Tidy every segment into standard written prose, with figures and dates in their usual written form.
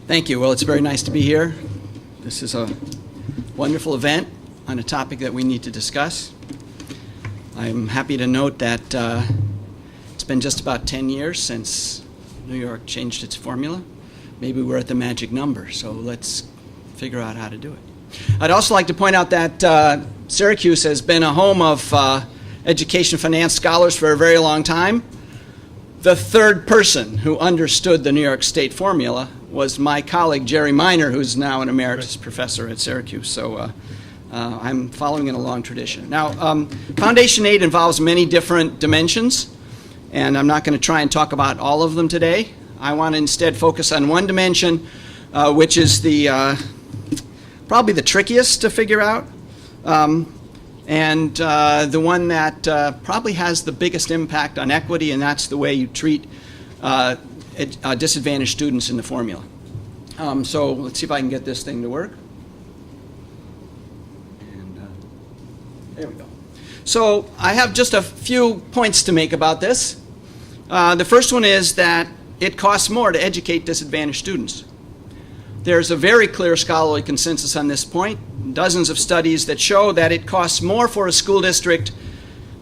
Thank you. Well, it's very nice to be here. This is a wonderful event on a topic that we need to discuss. I'm happy to note that it's been just about 10 years since New York changed its formula. Maybe we're at the magic number, so let's figure out how to do it. I'd also like to point out that Syracuse has been a home of education finance scholars for a very long time. The third person who understood the New York State formula was my colleague Jerry Miner, who's now an emeritus professor at Syracuse. So I'm following in a long tradition. Now, Foundation Aid involves many different dimensions, and I'm not going to try and talk about all of them today. I want to instead focus on one dimension, which is the probably the trickiest to figure out, and the one that probably has the biggest impact on equity, and that's the way you treat disadvantaged students in the formula. So let's see if I can get this thing to work. And there we go. So I have just a few points to make about this. The first one is that it costs more to educate disadvantaged students. There's a very clear scholarly consensus on this point. Dozens of studies that show that it costs more for a school district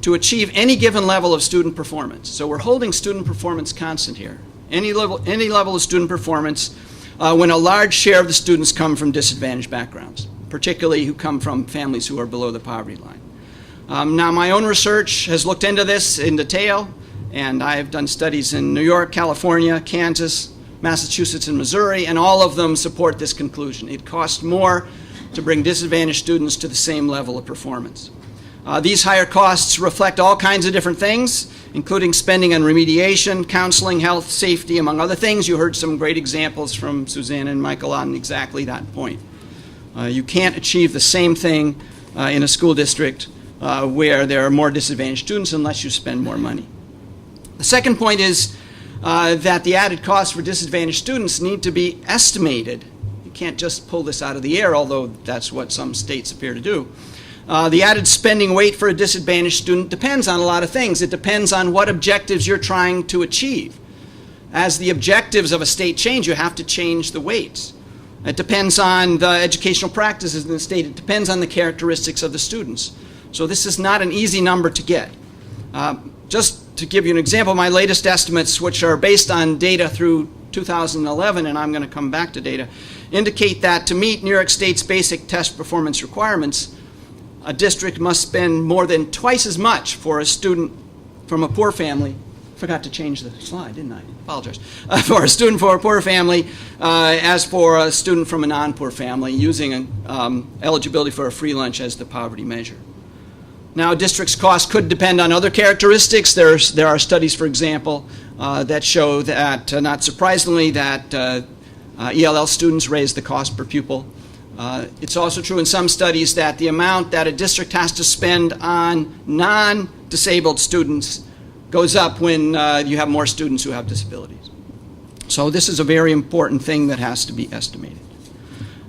to achieve any given level of student performance. So we're holding student performance constant here. Any level of student performance when a large share of the students come from disadvantaged backgrounds, particularly who come from families who are below the poverty line. Now, my own research has looked into this in detail, and I've done studies in New York, California, Kansas, Massachusetts, and Missouri, and all of them support this conclusion. It costs more to bring disadvantaged students to the same level of performance. These higher costs reflect all kinds of different things, including spending on remediation, counseling, health, safety, among other things. You heard some great examples from Susanna and Michael on exactly that point. You can't achieve the same thing in a school district where there are more disadvantaged students unless you spend more money. The second point is that the added costs for disadvantaged students need to be estimated. You can't just pull this out of the air, although that's what some states appear to do. The added spending weight for a disadvantaged student depends on a lot of things. It depends on what objectives you're trying to achieve. As the objectives of a state change, you have to change the weights. It depends on the educational practices in the state. It depends on the characteristics of the students. So this is not an easy number to get. Just to give you an example, my latest estimates, which are based on data through 2011, and I'm going to come back to data, indicate that to meet New York State's basic test performance requirements, a district must spend more than twice as much for a student from a poor family. Forgot to change the slide, didn't I? Apologize. For a student from a poor family as for a student from a non-poor family, using eligibility for a free lunch as the poverty measure. Now, a district's cost could depend on other characteristics. There are studies, for example, that show that, not surprisingly, that ELL students raise the cost per pupil. It's also true in some studies that the amount that a district has to spend on non-disabled students goes up when you have more students who have disabilities. So this is a very important thing that has to be estimated.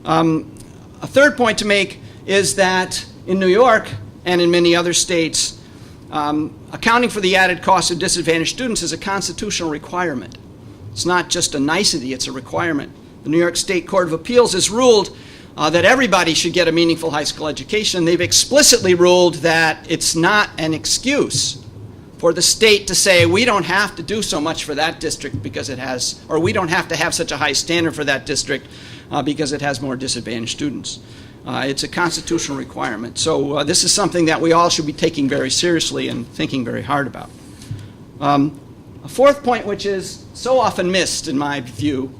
A third point to make is that in New York and in many other states, accounting for the added cost of disadvantaged students is a constitutional requirement. It's not just a nicety, it's a requirement. The New York State Court of Appeals has ruled that everybody should get a meaningful high school education. They've explicitly ruled that it's not an excuse for the state to say we don't have to do so much for that district because it has, or we don't have to have such a high standard for that district because it has more disadvantaged students. It's a constitutional requirement. So this is something that we all should be taking very seriously and thinking very hard about. A fourth point, which is so often missed in my view,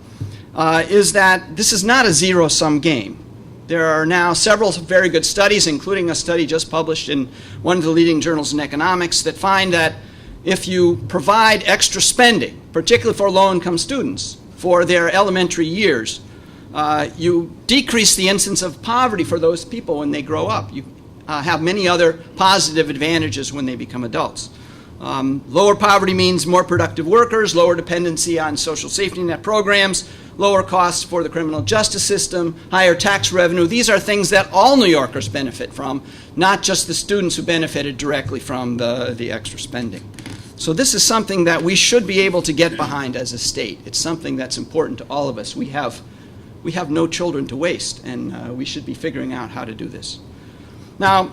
is that this is not a zero-sum game. There are now several very good studies, including a study just published in one of the leading journals in economics, that find that if you provide extra spending, particularly for low-income students, for their elementary years, you decrease the incidence of poverty for those people when they grow up. You have many other positive advantages when they become adults. Lower poverty means more productive workers, lower dependency on social safety net programs, lower costs for the criminal justice system, higher tax revenue. These are things that all New Yorkers benefit from, not just the students who benefited directly from the extra spending. So this is something that we should be able to get behind as a state. It's something that's important to all of us. We have we have no children to waste, and we should be figuring out how to do this. Now,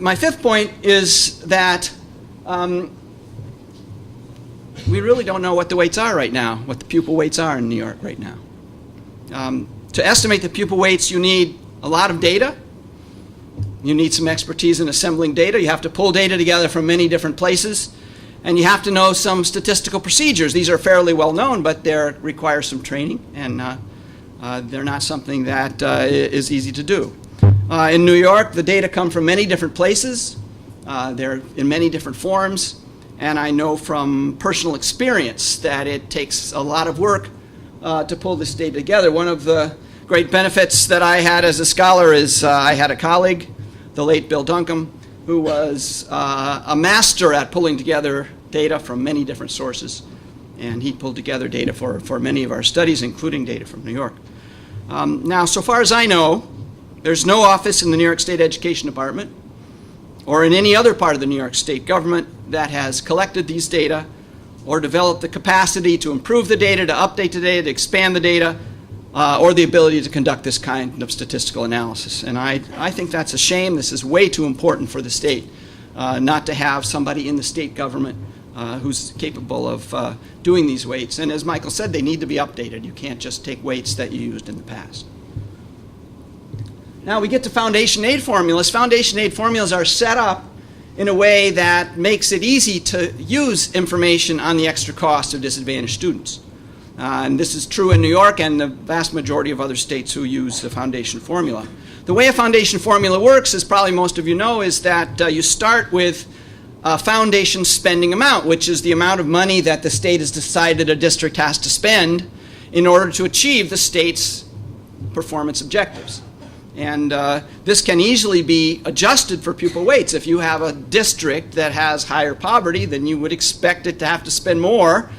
my fifth point is that we really don't know what the weights are right now, what the pupil weights are in New York right now. To estimate the pupil weights, you need a lot of data. You need some expertise in assembling data. You have to pull data together from many different places. And you have to know some statistical procedures. These are fairly well known, but they require some training, and they're not something that is easy to do. In New York, the data come from many different places. They're in many different forms. And I know from personal experience that it takes a lot of work to pull this data together. One of the great benefits that I had as a scholar is I had a colleague, the late Bill Duncombe, who was a master at pulling together data from many different sources. And he pulled together data for many of our studies, including data from New York. Now, so far as I know, there's no office in the New York State Education Department or in any other part of the New York State government that has collected these data or developed the capacity to improve the data, to update the data, to expand the data, or the ability to conduct this kind of statistical analysis. And I think that's a shame. This is way too important for the state not to have somebody in the state government who's capable of doing these weights. And as Michael said, they need to be updated. You can't just take weights that you used in the past. Now we get to foundation aid formulas. Foundation aid formulas are set up in a way that makes it easy to use information on the extra cost of disadvantaged students. And this is true in New York and the vast majority of other states who use the foundation formula. The way a foundation formula works, as probably most of you know, is that you start with a foundation spending amount, which is the amount of money that the state has decided a district has to spend in order to achieve the state's performance objectives. And this can easily be adjusted for pupil weights. If you have a district that has higher poverty, then you would expect it to have to spend more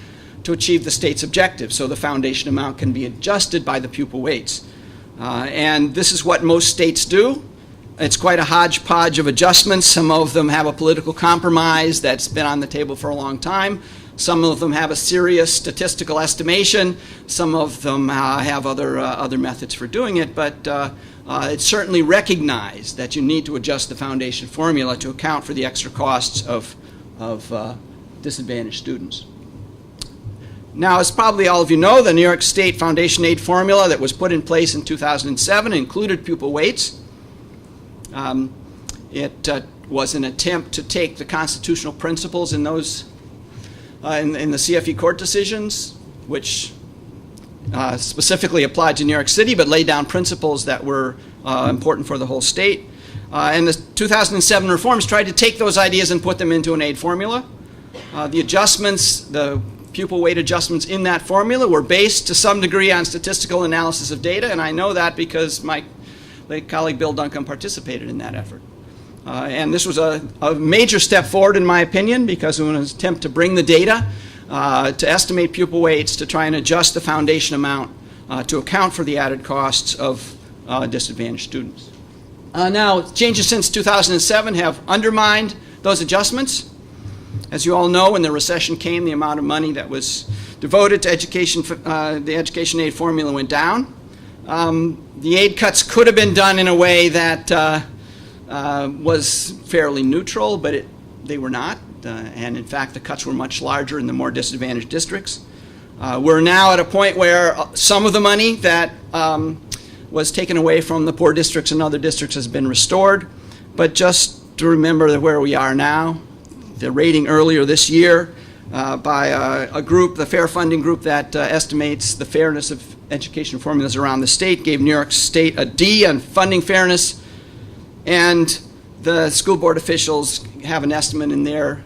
to achieve the state's objectives. So the foundation amount can be adjusted by the pupil weights. And this is what most states do. It's quite a hodgepodge of adjustments. Some of them have a political compromise that's been on the table for a long time. Some of them have a serious statistical estimation. Some of them have other methods for doing it. But it's certainly recognized that you need to adjust the foundation formula to account for the extra costs of disadvantaged students. Now, as probably all of you know, the New York State Foundation Aid formula that was put in place in 2007 included pupil weights. It was an attempt to take the constitutional principles in those in the CFE court decisions, which specifically applied to New York City, but laid down principles that were important for the whole state. And the 2007 reforms tried to take those ideas and put them into an aid formula. The adjustments, the pupil weight adjustments in that formula were based to some degree on statistical analysis of data, and I know that because my late colleague Bill Duncombe participated in that effort. And this was a major step forward, in my opinion, because it was an attempt to bring the data to estimate pupil weights, to try and adjust the foundation amount to account for the added costs of disadvantaged students. Now, changes since 2007 have undermined those adjustments. As you all know, when the recession came, the amount of money that was devoted to education, the education aid formula went down. The aid cuts could have been done in a way that was fairly neutral, but they were not. And in fact, the cuts were much larger in the more disadvantaged districts. We're now at a point where some of the money that was taken away from the poor districts and other districts has been restored. But just to remember where we are now, the rating earlier this year by a group, the Fair Funding Group that estimates the fairness of education formulas around the state, gave New York State a D on funding fairness. And the school board officials have an estimate in their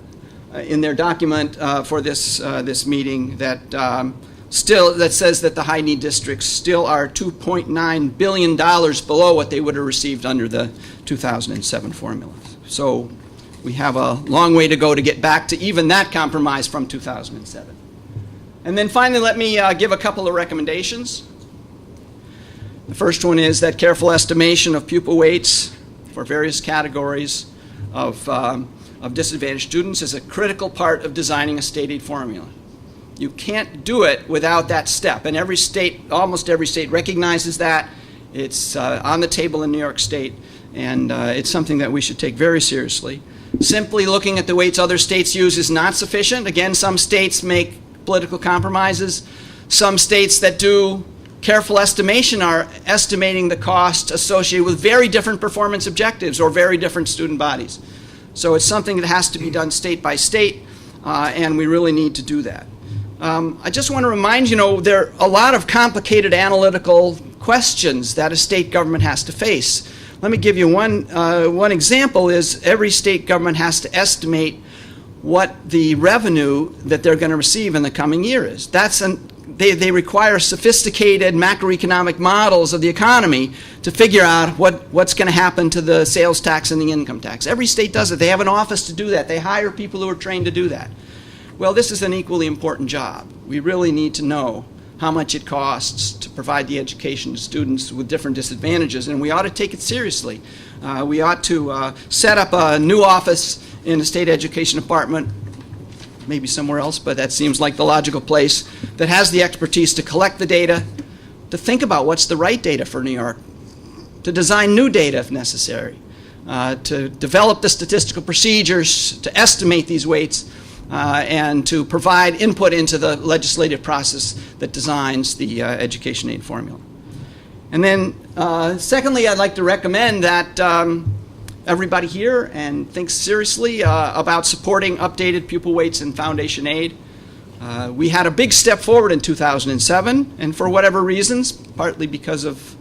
document for this meeting that that says that the high need districts still are $2.9 billion below what they would have received under the 2007 formula. So we have a long way to go to get back to even that compromise from 2007. And then finally, let me give a couple of recommendations. The first one is that careful estimation of pupil weights for various categories of disadvantaged students is a critical part of designing a state aid formula. You can't do it without that step. And every state, almost every state, recognizes that. It's on the table in New York State, and it's something that we should take very seriously. Simply looking at the weights other states use is not sufficient. Again, some states make political compromises. Some states that do careful estimation are estimating the cost associated with very different performance objectives or very different student bodies. So it's something that has to be done state by state, and we really need to do that. I just want to remind you, there are a lot of complicated analytical questions that a state government has to face. Let me give you one example is every state government has to estimate what the revenue that they're going to receive in the coming year is. They require sophisticated macroeconomic models of the economy to figure out what's going to happen to the sales tax and the income tax. Every state does it. They have an office to do that. They hire people who are trained to do that. Well, this is an equally important job. We really need to know how much it costs to provide the education to students with different disadvantages, and we ought to take it seriously. We ought to set up a new office in the state education department, maybe somewhere else, but that seems like the logical place, that has the expertise to collect the data, to think about what's the right data for New York, to design new data if necessary, to develop the statistical procedures, to estimate these weights, and to provide input into the legislative process that designs the education aid formula. And then secondly, I'd like to recommend that everybody here and think seriously about supporting updated pupil weights and foundation aid. We had a big step forward in 2007, and for whatever reasons, partly because of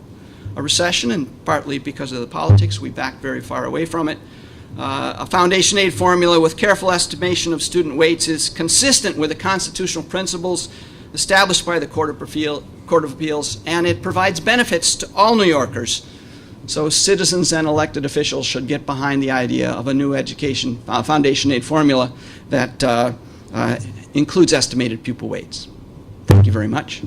a recession and partly because of the politics, we backed very far away from it. A foundation aid formula with careful estimation of student weights is consistent with the constitutional principles established by the Court of Appeals, and it provides benefits to all New Yorkers. So citizens and elected officials should get behind the idea of a new education foundation aid formula that includes estimated pupil weights. Thank you very much.